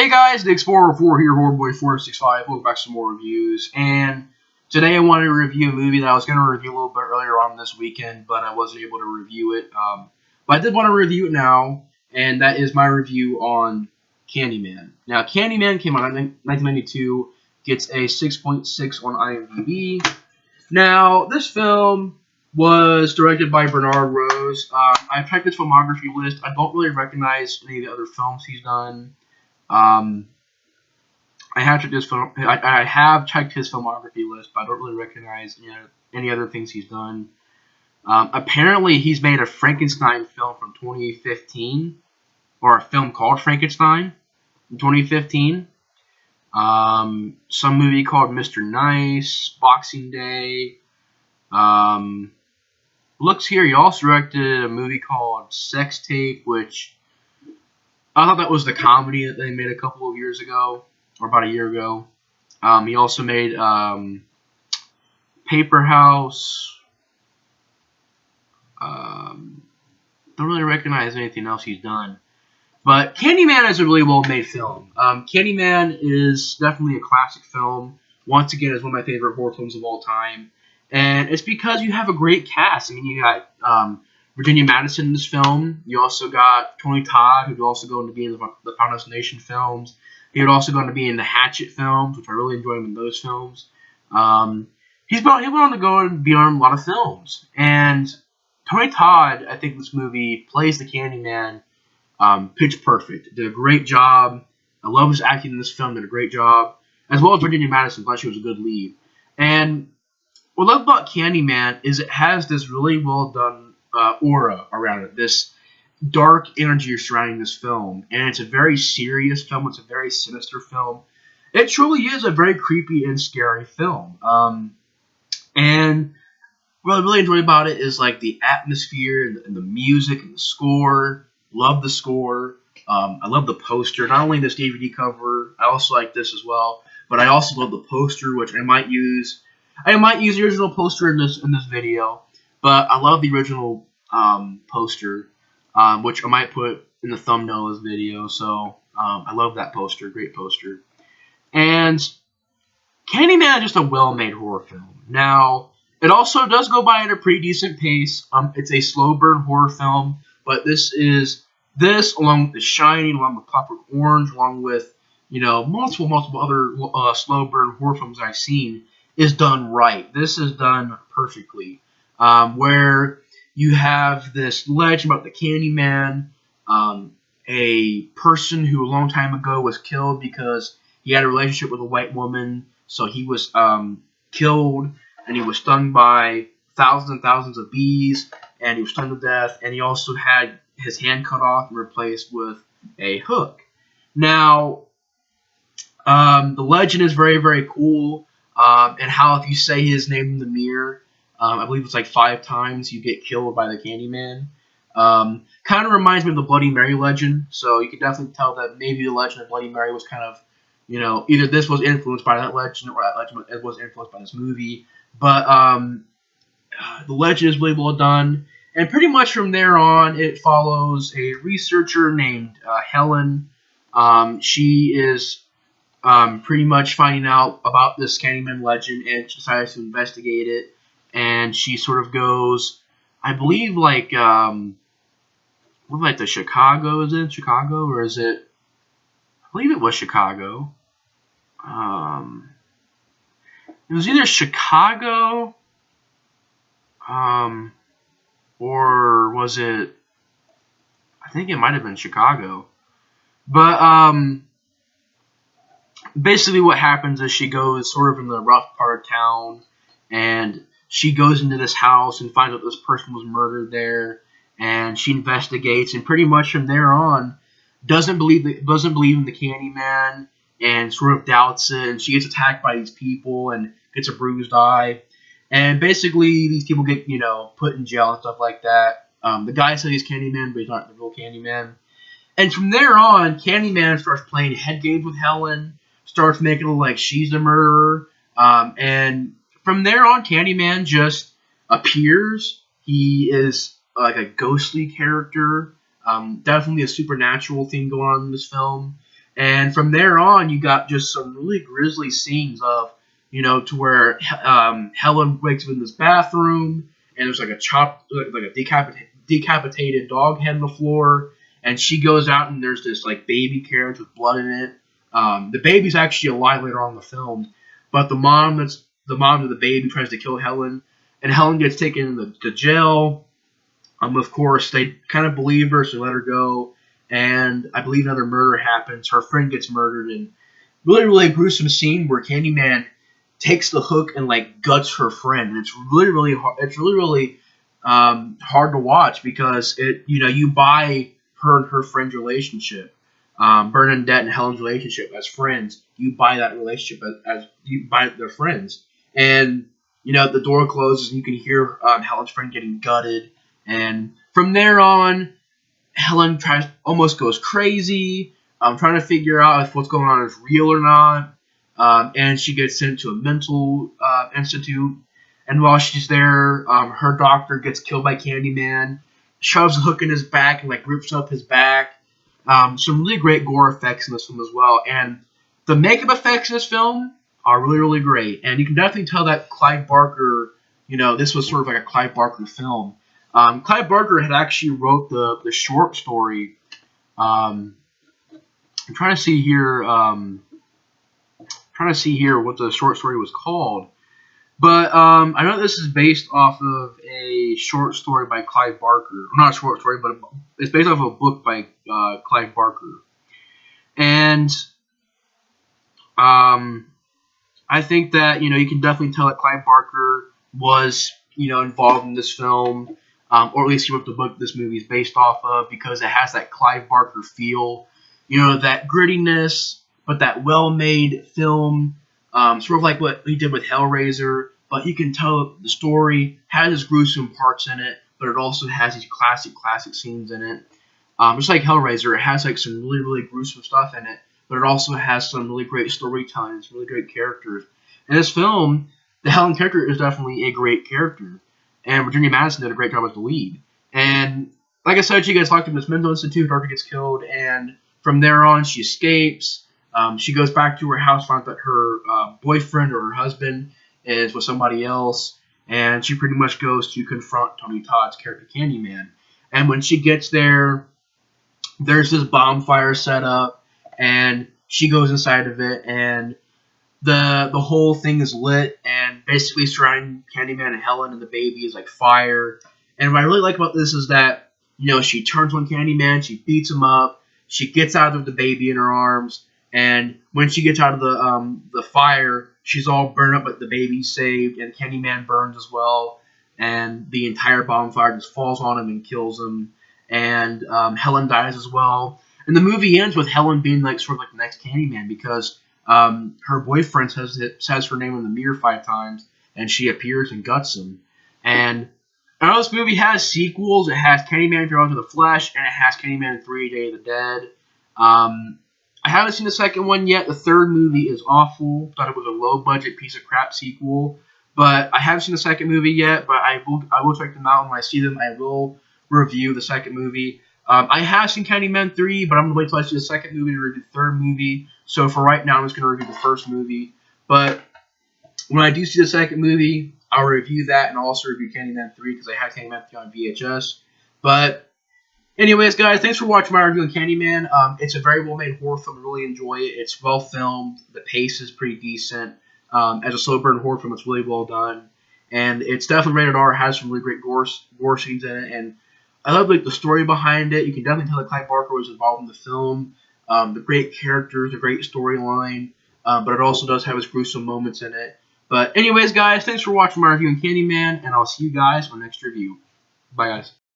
Hey guys, the Explorer 4 here, Horrorboy465. Welcome back to some more reviews. And today I wanted to review a movie that I was going to review a little bit earlier on this weekend, but I wasn't able to review it. But I did want to review it now, and that is my review on Candyman. Now, Candyman came out in 1992, gets a 6.6 on IMDb. Now, this film was directed by Bernard Rose. I've checked his filmography list. I don't really recognize any of the other films he's done. I have checked his filmography list, but I don't really recognize any other things he's done. Apparently, he's made a Frankenstein film from 2015, or a film called Frankenstein in 2015. Some movie called Mr. Nice, Boxing Day. Looks here, he also directed a movie called Sex Tape, which I thought that was the comedy that they made a couple of years ago, or about a year ago. He also made Paper House. Don't really recognize anything else he's done. But Candyman is a really well-made film. Candyman is definitely a classic film. Once again, it's one of my favorite horror films of all time. And it's because you have a great cast. I mean, you got Virginia Madsen in this film. You also got Tony Todd, who'd also go into being in the Final Destination films. He would also go into being in the Hatchet films, which I really enjoyed him in those films. He went on to go and be on a lot of films. And Tony Todd, I think this movie plays the Candyman pitch perfect. Did a great job. I love his acting in this film. Did a great job. As well as Virginia Madsen. Thought she was a good lead. And what I love about Candyman is it has this really well done aura around it, this dark energy surrounding this film, and it's a very serious film. It's a very sinister film. It truly is a very creepy and scary film. And what I really enjoy about it is like the atmosphere and the music and the score. Love the score. I love the poster. Not only this DVD cover, I also like this as well, but I also love the poster, which I might use. I might use the original poster in this video. But I love the original poster, which I might put in the thumbnail of this video. So I love that poster. Great poster. And Candyman is just a well-made horror film. Now, it also does go by at a pretty decent pace. It's a slow burn horror film. But this, along with The Shining, along with Clockwork Orange, along with multiple other slow burn horror films I've seen, is done right. This is done perfectly. Where you have this legend about the Candyman, a person who a long time ago was killed because he had a relationship with a white woman, so he was killed, and he was stung by thousands and thousands of bees, and he was stung to death, and he also had his hand cut off and replaced with a hook. Now, the legend is very, very cool, and how if you say his name in the mirror, I believe it's like 5 times you get killed by the Candyman. Kind of reminds me of the Bloody Mary legend, so you can definitely tell that maybe the legend of Bloody Mary was kind of, either this was influenced by that legend or that legend was influenced by this movie. But the legend is really well done, and pretty much from there on, it follows a researcher named Helen. She is pretty much finding out about this Candyman legend, and she decides to investigate it. And she sort of goes, I believe, like the Chicago, is it Chicago, or is it, I believe it was Chicago. It was either Chicago, or was it, I think it might have been Chicago. But, basically what happens is she goes sort of in the rough part of town, and she goes into this house and finds out this person was murdered there, and she investigates, and pretty much from there on doesn't believe in the Candyman, and sort of doubts it, and she gets attacked by these people and gets a bruised eye, and basically these people get put in jail and stuff like that. The guy says he's Candyman, but he's not the real Candyman. And from there on, Candyman starts playing head games with Helen, starts making it look like she's the murderer, and from there on, Candyman just appears. He is like a ghostly character. Definitely a supernatural thing going on in this film. And from there on, you got just some really grisly scenes of, to where Helen wakes up in this bathroom, and there's like a decapitated dog head on the floor, and she goes out and there's this like baby carriage with blood in it. The baby's actually alive later on in the film, but the mom of the baby tries to kill Helen, and Helen gets taken to jail. Of course, they kind of believe her, so let her go. And I believe another murder happens. Her friend gets murdered, and really, really gruesome scene where Candyman takes the hook and like guts her friend. And it's really, really hard. It's really, really hard to watch because you buy her and her friend's relationship, Bernadette and Helen's relationship as friends. You buy that relationship as you buy their friends, and the door closes and you can hear Helen's friend getting gutted, and from there on, Helen almost goes crazy, trying to figure out if what's going on is real or not, and she gets sent to a mental institute. And while she's there, her doctor gets killed by Candyman, shoves a hook in his back and like rips up his back. Some really great gore effects in this film as well, and the makeup effects in this film are really, really great. And you can definitely tell that Clive Barker, this was sort of like a Clive Barker film. Clive Barker had actually wrote the short story. I'm trying to see here. What the short story was called. But I know this is based off of a short story by Clive Barker. Not a short story, but it's based off of a book by Clive Barker. And I think that you can definitely tell that Clive Barker was involved in this film. Or at least he wrote the book this movie is based off of, because it has that Clive Barker feel, that grittiness, but that well-made film, sort of like what he did with Hellraiser. But you can tell the story has its gruesome parts in it, but it also has these classic scenes in it. Just like Hellraiser, it has like some really, really gruesome stuff in it, but it also has some really great storytelling, some really great characters. In this film, the Helen character is definitely a great character. And Virginia Madsen did a great job as the lead. And like I said, she gets locked in this mental institute. Doctor gets killed, and from there on, she escapes. She goes back to her house, finds that her boyfriend or her husband is with somebody else, and she pretty much goes to confront Tony Todd's character, Candyman. And when she gets there, there's this bonfire set up, and she goes inside of it, and the whole thing is lit, and basically surrounding Candyman and Helen and the baby is like fire. And what I really like about this is that she turns on Candyman, she beats him up, she gets out of the baby in her arms, and when she gets out of the fire, she's all burned up, but the baby's saved, and Candyman burns as well, and the entire bonfire just falls on him and kills him, and Helen dies as well. And the movie ends with Helen being like sort of like the next Candyman, because her boyfriend says her name in the mirror 5 times, and she appears and guts him. And I know this movie has sequels. It has Candyman Drawn to the Flesh, and it has Candyman 3: Day of the Dead. I haven't seen the second one yet. The third movie is awful. Thought it was a low-budget piece of crap sequel. But I haven't seen the second movie yet, but I will check them out. When I see them, I will review the second movie. I have seen Candyman 3, but I'm going to wait till I see the second movie to review the third movie. So for right now, I'm just going to review the first movie. But when I do see the second movie, I'll review that, and I'll also review Candyman 3 because I have Candyman 3 on VHS. But anyways, guys, thanks for watching my review on Candyman. It's a very well-made horror film. I really enjoy it. It's well-filmed. The pace is pretty decent. As a slow-burn horror film, it's really well done. And it's definitely rated R. It has some really great gore scenes in it. And I love the story behind it. You can definitely tell that Clive Barker was involved in the film. The great characters, the great storyline. But it also does have its gruesome moments in it. But anyways, guys, thanks for watching my review on Candyman. And I'll see you guys on the next review. Bye, guys.